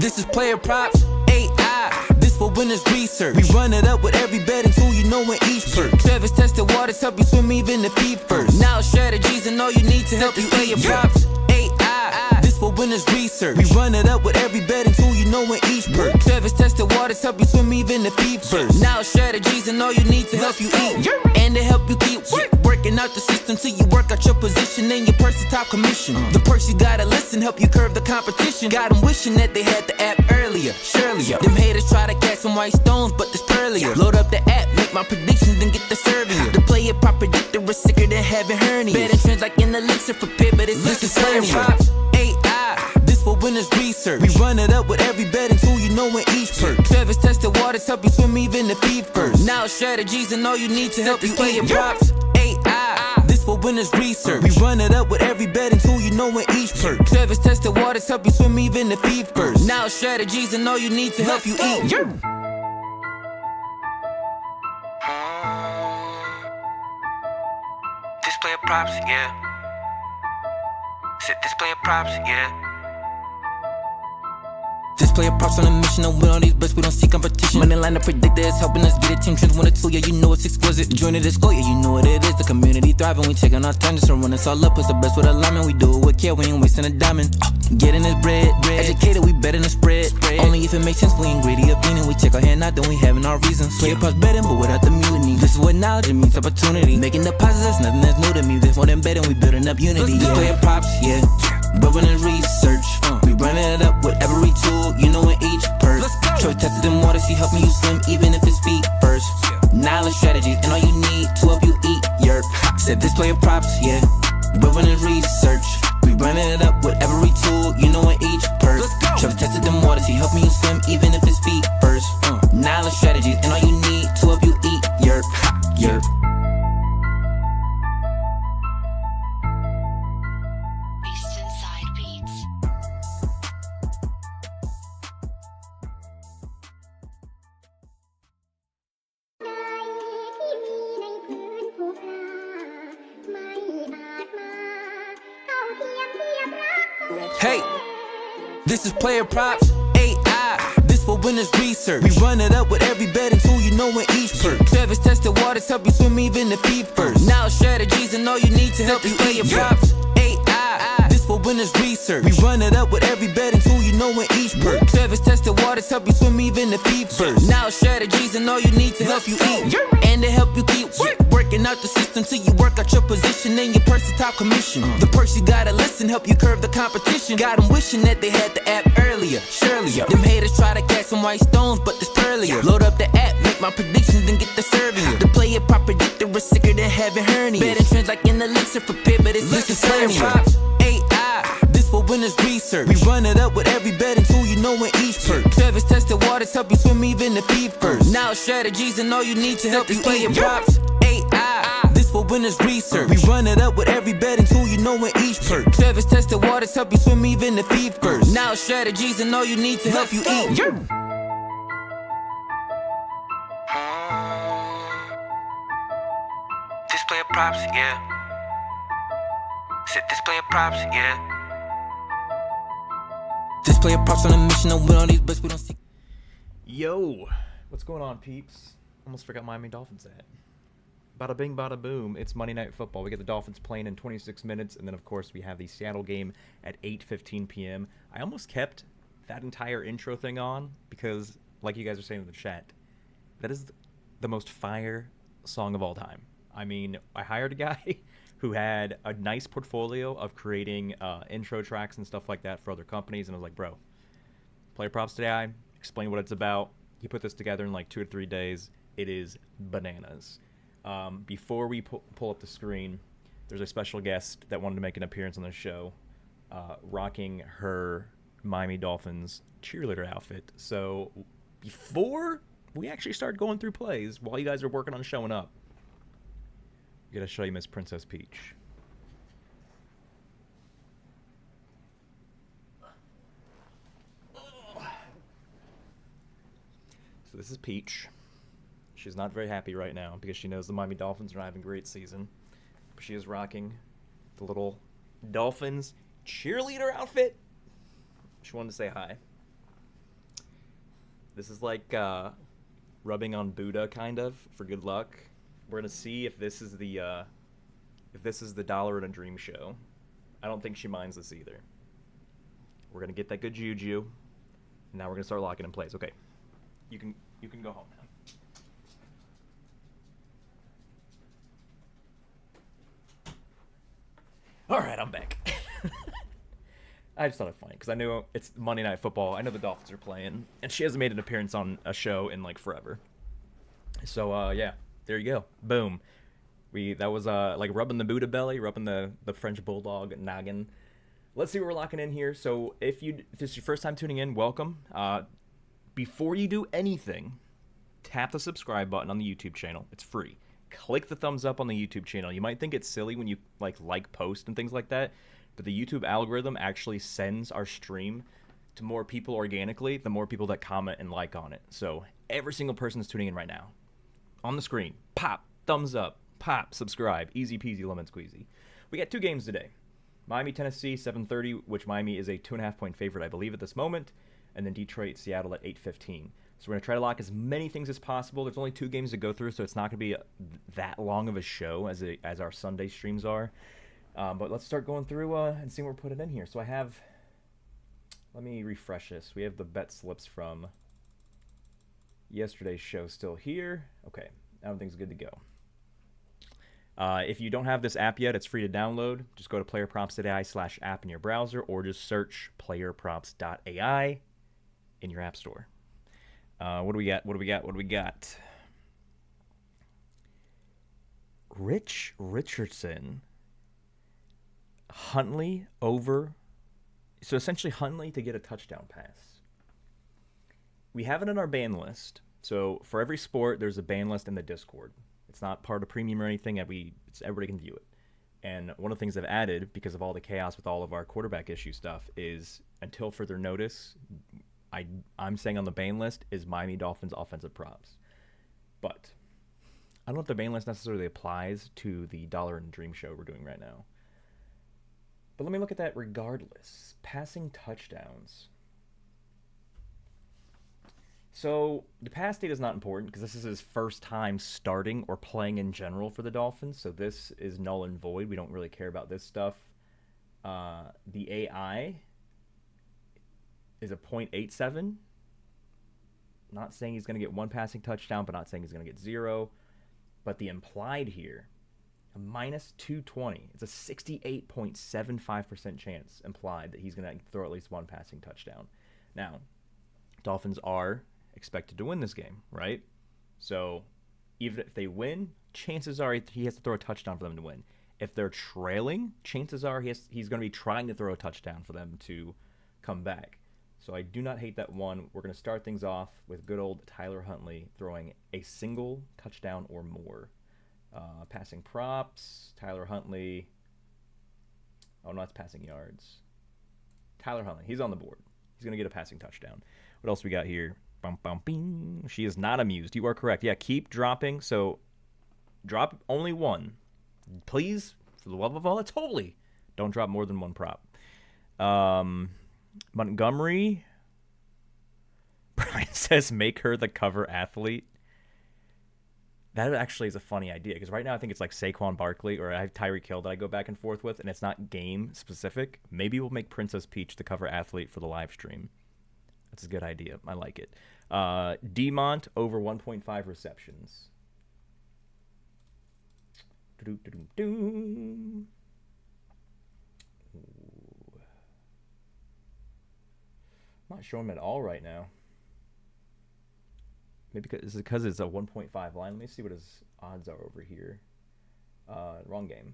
This is PlayerProps.ai. This for winners research. We run it up with every betting tool you know in each perk. Travis tested waters, help you swim even if feet first. Now strategies and all you need to help you PlayerProps.ai. This for winners research. We run it up with every betting tool you know in each perk. Travis tested waters, help you swim even if feet first. Now strategies and all you need to help you eat and to help you keep working out the system till you work out your position and your purse top commission. The perks you gotta listen, help you curve the competition. Got them wishing that they had the app earlier. Surely, them haters try to catch some white stones, but this pearlier. Load up the app, make my predictions, and get the serving. The player prop predictor is sicker than having hernias. Betting trends like an elixir for pit, but it's just a PlayerProps.ai. This for winners research. We run it up with every betting tool you know in each perk. Travis tested waters, help you swim even if feet first. Now strategies and all you need to help you PlayerProps.ai. This for winners research. We run it up with every betting tool you know in each perk. Travis tested waters, help you swim even if feet first. Now strategies and all you need to help you eat. This PlayerProps, yeah. Said this PlayerProps, yeah. This PlayerProps on a mission to win all these bets, we don't see competition. Money line, the predictor is helping us get it. Team trends 1 or 2, yeah, you know it's exquisite. Join the disco, yeah, you know what it is. The community thriving, we taking our time just to run us all up. It's the best with alignment, we do it with care, we ain't wasting a diamond. Getting this bread, educated, we betting the spread. Only if it makes sense, we ain't greedy opinion. We check our hand out, then we having our reasons. PlayerProps betting, but without the mutiny. This is what knowledge, it means opportunity. Making deposits, that's nothing that's new to me. This more than betting, we building up unity. This PlayerProps, yeah. Building the research. We running it up with every tool, you know in each perk. Troy tested them waters, he helped me you swim even if it's feet first. Knowledge, strategies, and all you need to help you eat yerp. Said this PlayerProps, yeah. Building the research. We running it up with every tool, you know in each perk. Troy tested them waters, he helped me you swim even if it's feet first. Knowledge, strategies, and all you need to help you eat yerp. Yerp. Hey, this is PlayerProps.ai. This for winners research. We run it up with every betting tool you know in each perk. Travis tested waters, help you swim even if feet first. Now strategies and all you need to help you PlayerProps.ai. This for winners research. We run it up with every betting tool you know in each perk. Travis tested waters, help you swim even if feet first. Now strategies and all you need to help you eat and to help you keep working out the system till you work out your position and your purse top commission. The perks you gotta listen, help you curve the competition. Got them wishing that they had the app earlier. Surely, them haters try to catch some white stones, but this pearlier. Load up the app, make my predictions, and get the serving. The player prop predictor is sicker than having hernias. Betting trends like an elixir for pit, but it's just a PlayerProps.ai. This for winners research. We run it up with every betting tool you know in each perk. Travis tested waters, help you swim even if feet first. Now strategies and all you need to help you PlayerProps.ai. This for winners research. We run it up with every betting tool you know in each perk. Travis tested waters, help you swim even if feet first. Now strategies and all you need to help you eat. This PlayerProps, yeah. Said this PlayerProps, yeah. This PlayerProps on a mission to win all these bets, we don't see. Yo, what's going on, peeps? Almost forgot Miami Dolphins at. Bada bing, bada boom. It's Monday Night Football. We get the Dolphins playing in 26 minutes, and then, of course, we have the Seattle game at 8:15 p.m. I almost kept that entire intro thing on because, like you guys are saying in the chat, that is the most fire song of all time. I mean, I hired a guy who had a nice portfolio of creating intro tracks and stuff like that for other companies, and I was like, bro, PlayerProps.ai, explain what it's about. He put this together in like 2 or 3 days. It is bananas. Before we pull up the screen, there's a special guest that wanted to make an appearance on the show, rocking her Miami Dolphins cheerleader outfit. So before we actually start going through plays, while you guys are working on showing up, I gotta show you Miss Princess Peach. So this is Peach. She's not very happy right now because she knows the Miami Dolphins are not having a great season. But she is rocking the little Dolphins cheerleader outfit. She wanted to say hi. This is like rubbing on Buddha, kind of, for good luck. We're gonna see if this is the dollar and a dream show. I don't think she minds this either. We're gonna get that good juju. And now we're gonna start locking in place. Okay, you can go home now. All right, I'm back. I just thought it funny because I knew it's Monday Night Football. I know the Dolphins are playing, and she hasn't made an appearance on a show in like forever. So yeah, there you go. Boom. That was like rubbing the Buddha belly, rubbing the French bulldog noggin. Let's see what we're locking in here. So if this is your first time tuning in, welcome. Before you do anything, tap the subscribe button on the YouTube channel. It's free. Click the thumbs up on the YouTube channel. You might think it's silly when you like post and things like that, but the YouTube algorithm actually sends our stream to more people organically, the more people that comment and like on it. So every single person that's tuning in right now, on the screen, pop, thumbs up, pop, subscribe. Easy peasy lemon squeezy. We got 2 games today. Miami, Tennessee, 7:30, which Miami is a 2.5-point favorite, I believe, at this moment. And then Detroit, Seattle at 8:15. So we're going to try to lock as many things as possible. There's only 2 games to go through, so it's not going to be that long of a show as our Sunday streams are. But let's start going through and see what we're putting in here. So I have... Let me refresh this. We have the bet slips from yesterday's show still here. Okay, everything's good to go. If you don't have this app yet, it's free to download. Just go to PlayerProps.ai/app in your browser, or just search PlayerProps.ai in your app store. What do we got? Rich Richardson. Huntley over. So essentially Huntley to get a touchdown pass. We have it in our ban list. So for every sport, there's a ban list in the Discord. It's not part of premium or anything. Everybody can view it. And one of the things I've added, because of all the chaos with all of our quarterback issue stuff, is until further notice, I'm saying on the ban list is Miami Dolphins offensive props. But I don't know if the ban list necessarily applies to the Dollar and Dream show we're doing right now. But let me look at that regardless. Passing touchdowns. So the pass data is not important because this is his first time starting or playing in general for the Dolphins. So this is null and void. We don't really care about this stuff. The AI is a 0.87. Not saying he's going to get 1 passing touchdown, but not saying he's going to get 0. But the implied here, a minus 220. It's a 68.75% chance implied that he's going to throw at least 1 passing touchdown. Now, Dolphins are expected to win this game, right? So even if they win, chances are he has to throw a touchdown for them to win. If they're trailing, chances are he's going to be trying to throw a touchdown for them to come back. So I do not hate that one. We're going to start things off with good old Tyler Huntley throwing a single touchdown or more. Passing props, Tyler Huntley. Oh, no, it's passing yards. Tyler Huntley, he's on the board. He's going to get a passing touchdown. What else we got here? Bum, bum, bing. She is not amused. You are correct. Yeah, keep dropping. So drop only 1. Please, for the love of all that's holy, don't drop more than 1 prop. Montgomery. Brian says make her the cover athlete. That actually is a funny idea because right now I think it's like Saquon Barkley or I have Tyreek Hill that I go back and forth with, and it's not game specific. Maybe we'll make Princess Peach the cover athlete for the live stream. That's a good idea. I like it. Demont over 1.5 receptions. I'm not showing him at all right now. Maybe because it's a 1.5 line. Let me see what his odds are over here. Wrong game.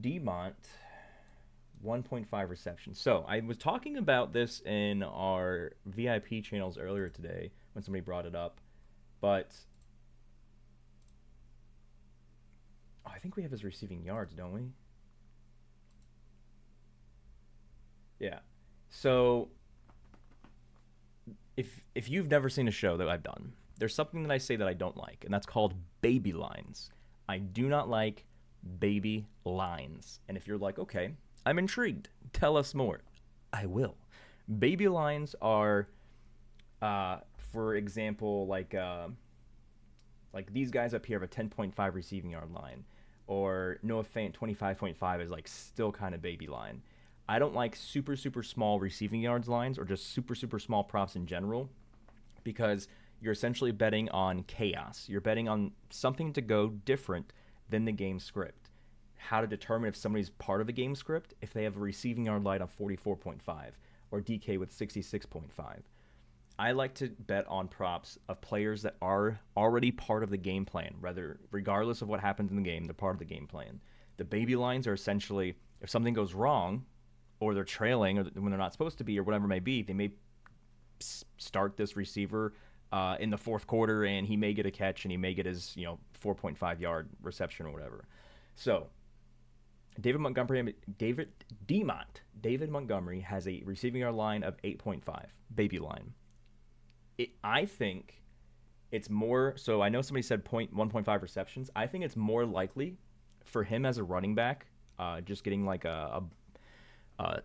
Demont, 1.5 receptions. So I was talking about this in our VIP channels earlier today when somebody brought it up. But I think we have his receiving yards, don't we? Yeah. So if you've never seen a show that I've done, there's something that I say that I don't like, and that's called baby lines. I do not like baby lines. And if you're like, okay, I'm intrigued, tell us more, I will. Baby lines are, for example, like these guys up here have a 10.5 receiving yard line, or Noah Fant 25.5 is like still kind of baby line. I don't like super small receiving yards lines or just super small props in general, because you're essentially betting on chaos. You're betting on something to go different than the game script. How to determine if somebody's part of a game script if they have a receiving yard line of 44.5 or DK with 66.5. I like to bet on props of players that are already part of the game plan, regardless of what happens in the game, they're part of the game plan. The baby lines are essentially, if something goes wrong, or they're trailing, or when they're not supposed to be, or whatever it may be, they may start this receiver in the fourth quarter, and he may get a catch, and he may get his 4.5 yard reception or whatever. So David Montgomery has a receiving yard line of 8.5, baby line. I think it's more, so I know somebody said 1.5 receptions. I think it's more likely for him as a running back, just getting like a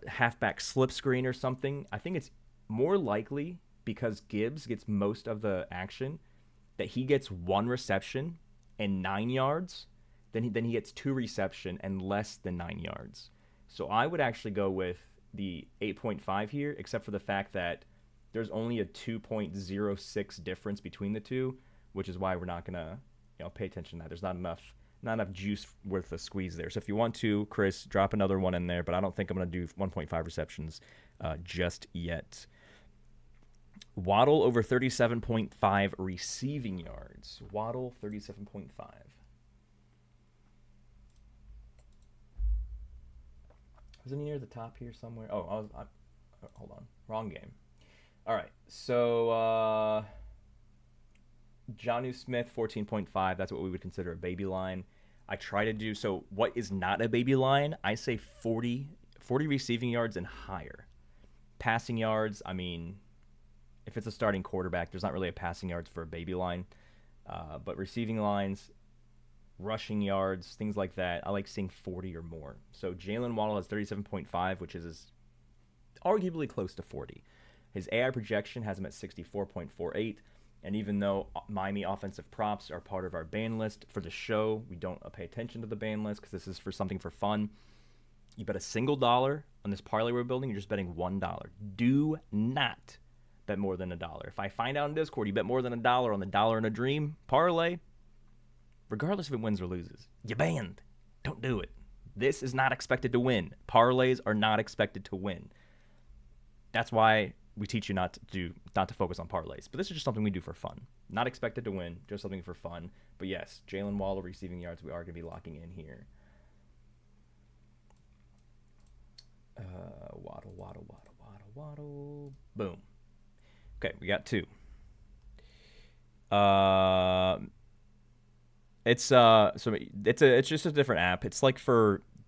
halfback slip screen or something. I think it's more likely, because Gibbs gets most of the action, that he gets 1 reception and 9 yards, then he gets 2 reception and less than 9 yards. So I would actually go with the 8.5 here, except for the fact that there's only a 2.06 difference between the two, which is why we're not gonna pay attention to that. There's not enough juice worth the squeeze there. So if you want to, Chris, drop another one in there, but I don't think I'm gonna do 1.5 receptions just yet. Waddle over 37.5 receiving yards. Waddle 37.5. Wasn't he near the top here somewhere? Oh, hold on, wrong game. All right, so Jonnu Smith 14.5. That's what we would consider a baby line. I try to do so. What is not a baby line? I say 40 receiving yards and higher. Passing yards, I mean, if it's a starting quarterback, there's not really a passing yards for a baby line. But receiving lines, rushing yards, things like that, I like seeing 40 or more. So Jalen Waddle has 37.5, which is arguably close to 40. His AI projection has him at 64.48. And even though Miami offensive props are part of our ban list for the show, we don't pay attention to the ban list because this is for something for fun. You bet a single dollar on this parlay we're building, you're just betting $1. Do not bet more than $1. If I find out in Discord you bet more than $1 on the dollar and a dream parlay, regardless if it wins or loses, you're banned. Don't do it. This is not expected to win. Parlays are not expected to win. That's why we teach you not to focus on parlays. But this is just something we do for fun. Not expected to win, just something for fun. But yes, Jalen Waddle receiving yards, we are going to be locking in here. Waddle. Boom. Okay, we got 2. It's just a different app. It's like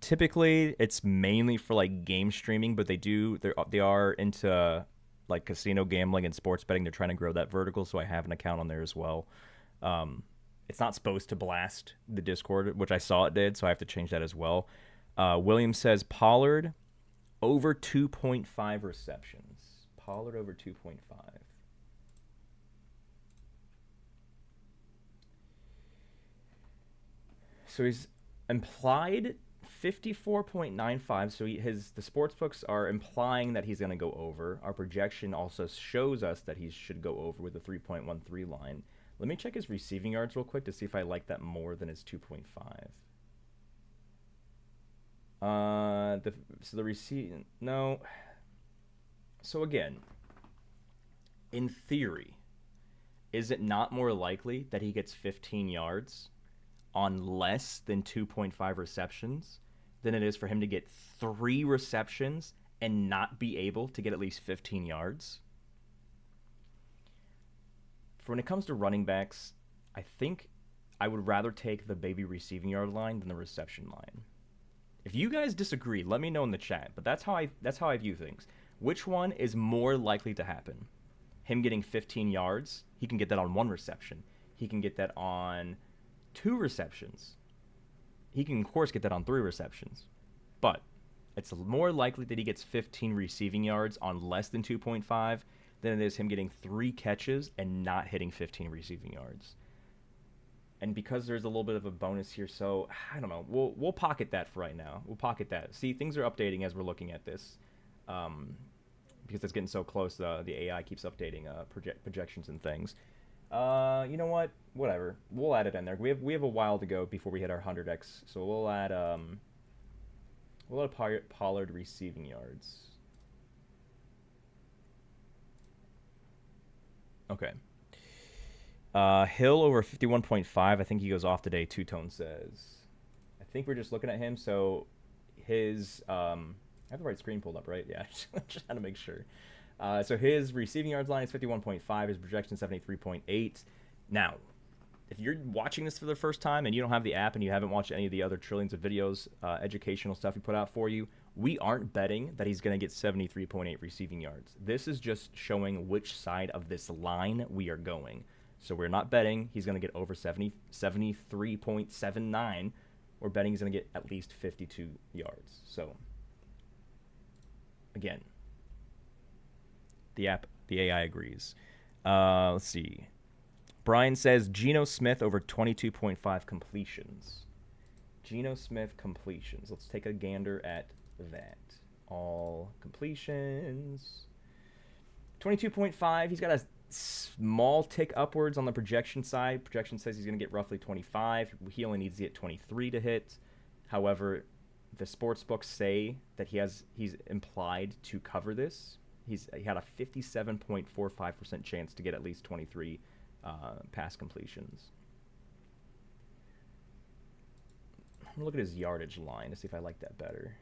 typically it's mainly for like game streaming, but they are into like casino gambling and sports betting. They're trying to grow that vertical, so I have an account on there as well. It's not supposed to blast the Discord, which I saw it did, so I have to change that as well. William says Pollard over 2.5 receptions. Pollard over 2.5. So he's implied 54.95. So the sports books are implying that he's going to go over. Our projection also shows us that he should go over with a 3.13 line. Let me check his receiving yards real quick to see if I like that more than his 2.5. No. So again, in theory, is it not more likely that he gets 15 yards on less than 2.5 receptions than it is for him to get 3 receptions and not be able to get at least 15 yards? For when it comes to running backs, I think I would rather take the baby receiving yard line than the reception line. If you guys disagree, let me know in the chat, but that's how I view things. Which one is more likely to happen? Him getting 15 yards, he can get that on 1 reception. He can get that on 2 receptions. He can, of course, get that on 3 receptions. But It's more likely that he gets 15 receiving yards on less than 2.5 than it is him getting 3 catches and not hitting 15 receiving yards. And because there's a little bit of a bonus here, so I don't know. We'll pocket that for right now. We'll pocket that. See, things are updating as we're looking at this, because it's getting so close. The AI keeps updating projections and things. You know what? Whatever. We'll add it in there. We have a while to go before we hit our 100x. So we'll add Pollard receiving yards. Okay. Hill over 51.5. I think he goes off today, Two Tone says. I think we're just looking at him. So his I have the right screen pulled up, right? Yeah, just had to make sure. So his receiving yards line is 51.5. His projection is 73.8. Now, if you're watching this for the first time and you don't have the app and you haven't watched any of the other trillions of videos, educational stuff we put out for you, we aren't betting that he's going to get 73.8 receiving yards. This is just showing which side of this line we are going. So we're not betting he's going to get over 73.79. We're betting he's going to get at least 52 yards. So, again, the AI agrees. Let's see. Brian says Geno Smith over 22.5 completions. Geno Smith completions. Let's take a gander at that. All completions. 22.5. He's got a small tick upwards on the projection side. Projection says he's going to get roughly 25. He only needs to get 23 to hit. However, the sports books say that he's implied to cover this. He had a 57.45% chance to get at least 23 pass completions. I'm going to look at his yardage line to see if I like that better.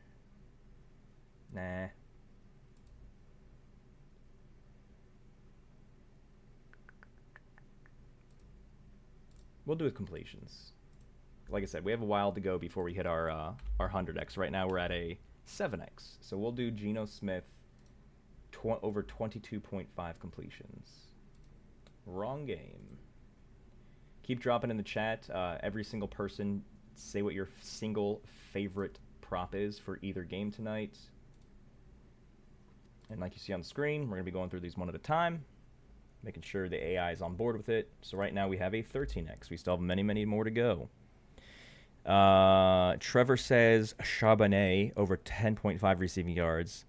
Nah. We'll do with completions. Like I said, we have a while to go before we hit our 100x. Right now we're at a 7x. So we'll do Geno Smith over 22.5 completions. Wrong game. Keep dropping in the chat. Every single person, say what your single favorite prop is for either game tonight. And like you see on the screen, we're going to be going through these one at a time, making sure the AI is on board with it. So right now we have a 13x. We still have many, many more to go. Trevor says Charbonnet over 10.5 receiving yards.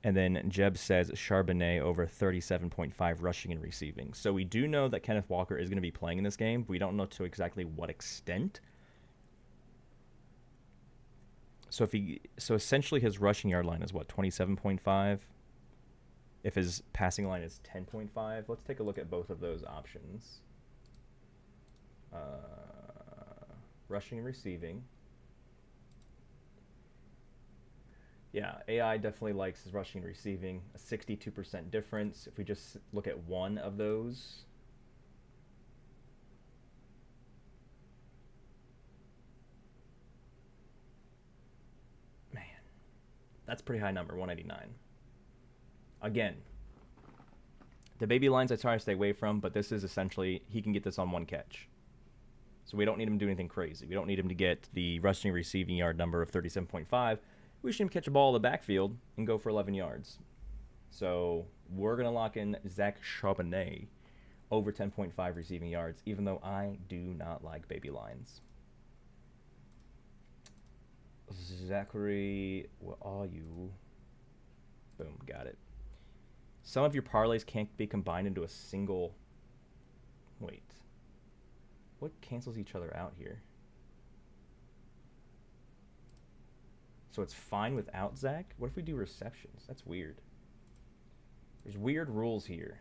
And then Jeb says Charbonnet over 37.5 rushing and receiving. So we do know that Kenneth Walker is going to be playing in this game. We don't know to exactly what extent. So essentially his rushing yard line is what, 27.5? If his passing line is 10.5, let's take a look at both of those options. Rushing and receiving. Yeah, AI definitely likes his rushing and receiving. A 62% difference. If we just look at one of those. Man, that's a pretty high number, 189. Again, the baby lines I try to stay away from, but this is essentially, he can get this on one catch. So we don't need him to do anything crazy. We don't need him to get the rushing and receiving yard number of 37.5. We should catch a ball in the backfield and go for 11 yards. So we're going to lock in Zach Charbonnet over 10.5 receiving yards, even though I do not like baby lines. Zachary, what are you? Boom, got it. Some of your parlays can't be combined into a single... Wait. What cancels each other out here? So it's fine without Zach? What if we do receptions? That's weird. There's weird rules here.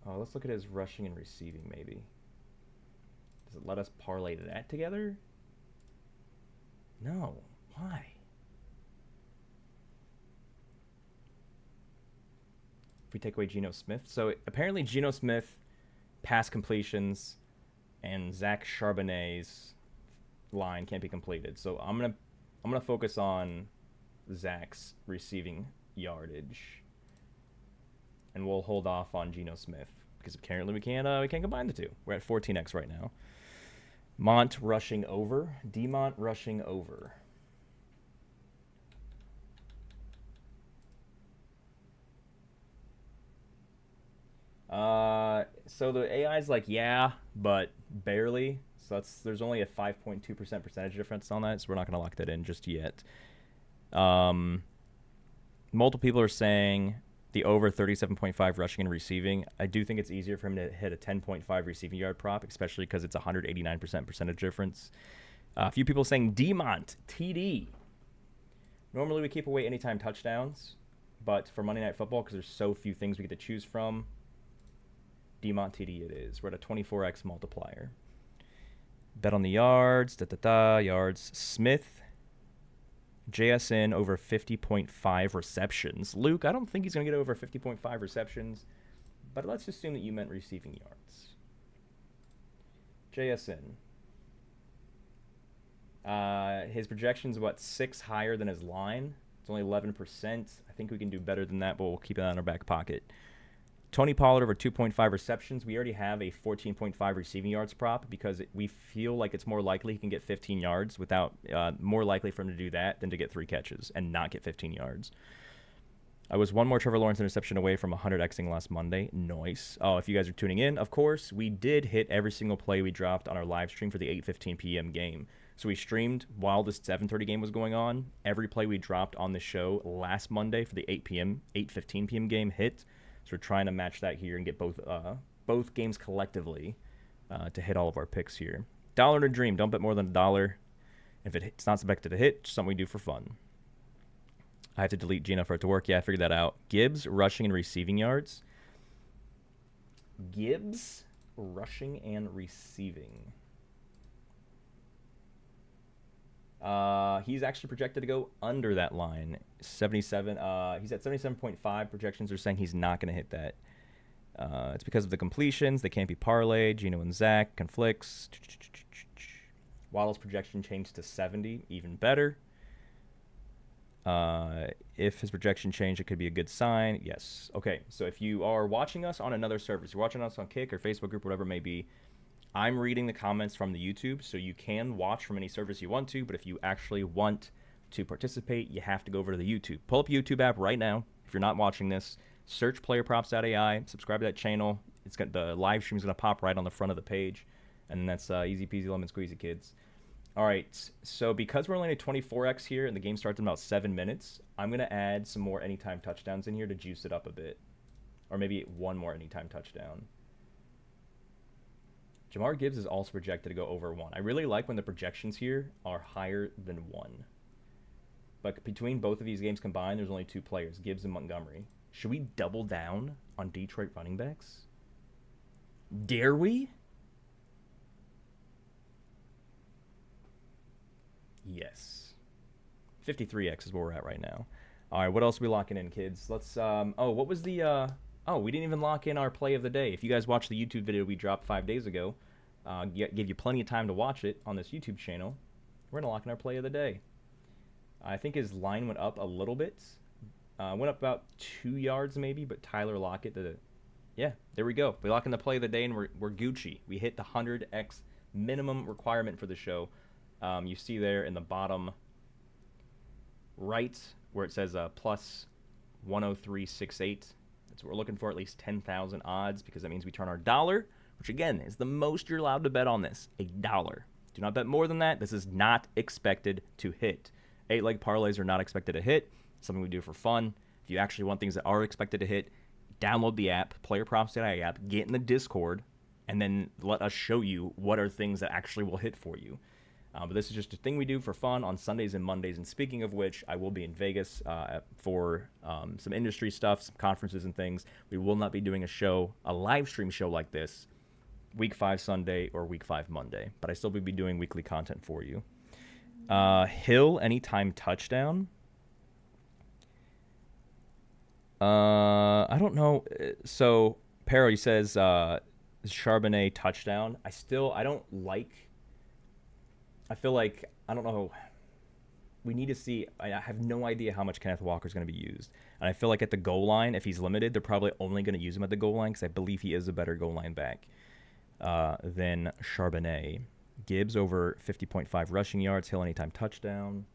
Oh, let's look at his rushing and receiving, maybe. Does it let us parlay that together? No. Why? If we take away Geno Smith. So apparently Geno Smith pass completions and Zach Charbonnet's line can't be completed. So I'm gonna focus on Zach's receiving yardage, and we'll hold off on Geno Smith because apparently we can't combine the two. We're at 14x right now. Mont rushing over. Demont rushing over. So the AI is like, yeah, but barely. So there's only a 5.2% percentage difference on that, so we're not going to lock that in just yet. Multiple people are saying the over 37.5 rushing and receiving. I do think it's easier for him to hit a 10.5 receiving yard prop, especially because it's 189% percentage difference. A few people saying Demont, TD. Normally we keep away anytime touchdowns, but for Monday Night Football, because there's so few things we get to choose from, Demont TD it is. We're at a 24x multiplier. Bet on the yards, yards. Smith, JSN over 50.5 receptions. Luke, I don't think he's going to get over 50.5 receptions, but let's assume that you meant receiving yards. JSN. His projection's about 6 higher than his line. It's only 11%. I think we can do better than that, but we'll keep it in our back pocket. Tony Pollard over 2.5 receptions. We already have a 14.5 receiving yards prop because we feel like it's more likely he can get 15 yards without more likely for him to do that than to get 3 catches and not get 15 yards. I was one more Trevor Lawrence interception away from 100xing last Monday. Nice. Oh, if you guys are tuning in, of course, we did hit every single play we dropped on our live stream for the 8:15 p.m. game. So we streamed while this 7:30 game was going on. Every play we dropped on the show last Monday for the 8:15 p.m. game hit. So we're trying to match that here and get both games collectively to hit all of our picks here. Dollar to dream. Don't bet more than $1. If it's not expected to hit, just something we do for fun. I have to delete Gina for it to work. Yeah, I figured that out. Gibbs rushing and receiving yards. Gibbs rushing and receiving. He's actually projected to go under that line. 77. He's at 77.5. Projections are saying he's not going to hit that. It's because of the completions. They can't be parlayed. Gino and Zach conflicts. Waddle's projection changed to 70. Even better. If his projection changed, it could be a good sign. Yes. Okay, so if you are watching us on another service, you're watching us on Kick or Facebook group, whatever it may be, I'm reading the comments from the YouTube, so you can watch from any service you want to, but if you actually want to participate, you have to go over to the YouTube. Pull up YouTube app right now. If you're not watching this, search PlayerProps.ai, subscribe to that channel. It's got the live stream's going to pop right on the front of the page, and that's easy peasy lemon squeezy, kids. All right, so because we're only at 24x here and the game starts in about 7 minutes, I'm going to add some more anytime touchdowns in here to juice it up a bit, or maybe one more anytime touchdown. Jamar Gibbs is also projected to go over 1. I really like when the projections here are higher than 1. But between both of these games combined, there's only 2 players, Gibbs and Montgomery. Should we double down on Detroit running backs? Dare we? Yes. 53x is where we're at right now. All right, what else are we locking in, kids? Let's, what was the, we didn't even lock in our play of the day. If you guys watched the YouTube video we dropped 5 days ago, give you plenty of time to watch it on this YouTube channel, we're going to lock in our play of the day. I think his line went up a little bit. Went up about 2 yards maybe, but Tyler Lockett, yeah, there we go. We lock in the play of the day, and we're Gucci. We hit the 100x minimum requirement for the show. You see there in the bottom right where it says plus 10368. That's what we're looking for, at least 10,000 odds, because that means we turn our dollar, which again is the most you're allowed to bet on this, $1. Do not bet more than that. This is not expected to hit. 8-leg parlays are not expected to hit. Something we do for fun. If you actually want things that are expected to hit, download the app, PlayerProps.ai app, get in the Discord, and then let us show you what are things that actually will hit for you. But this is just a thing we do for fun on Sundays and Mondays. And speaking of which, I will be in Vegas for some industry stuff, some conferences and things. We will not be doing a live stream show like this, Week 5 Sunday or Week 5 Monday. But I still will be doing weekly content for you. Hill, anytime touchdown. I don't know. So, Pero, he says Charbonnet touchdown. I don't like... I feel like, I don't know, we need to see, I have no idea how much Kenneth Walker is going to be used. And I feel like at the goal line, if he's limited, they're probably only going to use him at the goal line because I believe he is a better goal line back than Charbonnet. Gibbs over 50.5 rushing yards, Hill anytime touchdown.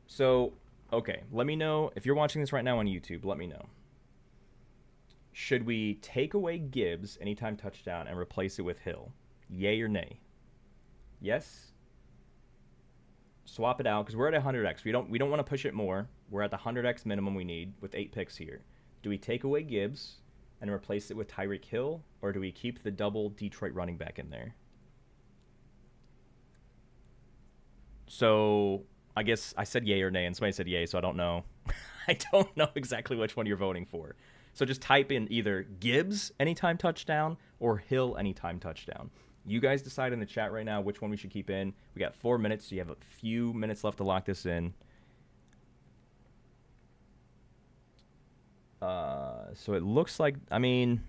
So, okay, let me know. If you're watching this right now on YouTube, let me know. Should we take away Gibbs anytime touchdown and replace it with Hill? Yay or nay? Yes? Swap it out, because we're at 100x. We don't want to push it more. We're at the 100x minimum we need with 8 picks here. Do we take away Gibbs and replace it with Tyreek Hill, or do we keep the double Detroit running back in there? So I guess I said yay or nay, and somebody said yay, so I don't know. I don't know exactly which one you're voting for. So just type in either Gibbs anytime touchdown or Hill anytime touchdown. You guys decide in the chat right now which one we should keep in. We got 4 minutes, so you have a few minutes left to lock this in. So it looks like, I mean,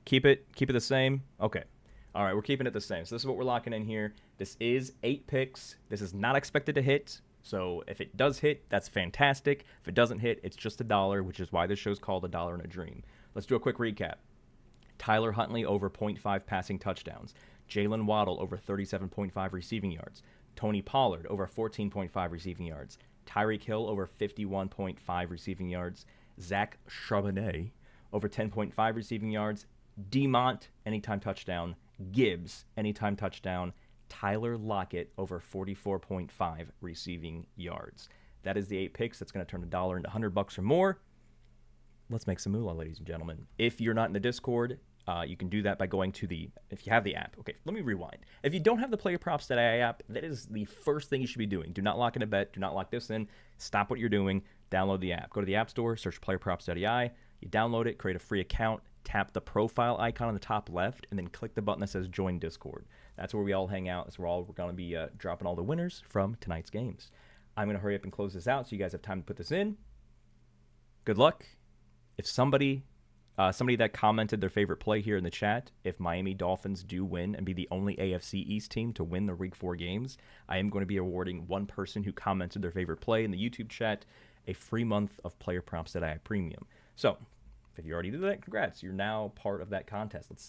keep it the same. Okay. All right, we're keeping it the same. So this is what we're locking in here. This is 8 picks. This is not expected to hit. So if it does hit, that's fantastic. If it doesn't hit, it's just $1, which is why this show's called $1 in a Dream. Let's do a quick recap. Tyler Huntley over 0.5 passing touchdowns. Jalen Waddle over 37.5 receiving yards. Tony Pollard over 14.5 receiving yards. Tyreek Hill over 51.5 receiving yards. Zach Charbonnet over 10.5 receiving yards. Demont, anytime touchdown. Gibbs, anytime touchdown. Tyler Lockett over 44.5 receiving yards. That is the 8 picks. That's going to turn $1 into $100 or more. Let's make some moolah, ladies and gentlemen. If you're not in the Discord, you can do that by going to if you have the app. Okay, let me rewind. If you don't have the PlayerProps.ai app, that is the first thing you should be doing. Do not lock in a bet. Do not lock this in. Stop what you're doing. Download the app. Go to the App Store, search PlayerProps.ai. You download it, create a free account, tap the profile icon on the top left, and then click the button that says Join Discord. That's where we all hang out. That's where we're going to be dropping all the winners from tonight's games. I'm going to hurry up and close this out so you guys have time to put this in. Good luck. If somebody that commented their favorite play here in the chat, if Miami Dolphins do win and be the only AFC East team to win the Week 4 games, I am going to be awarding one person who commented their favorite play in the YouTube chat a free month of PlayerProps.ai Premium. So, if you already did that, congrats. You're now part of that contest. Let's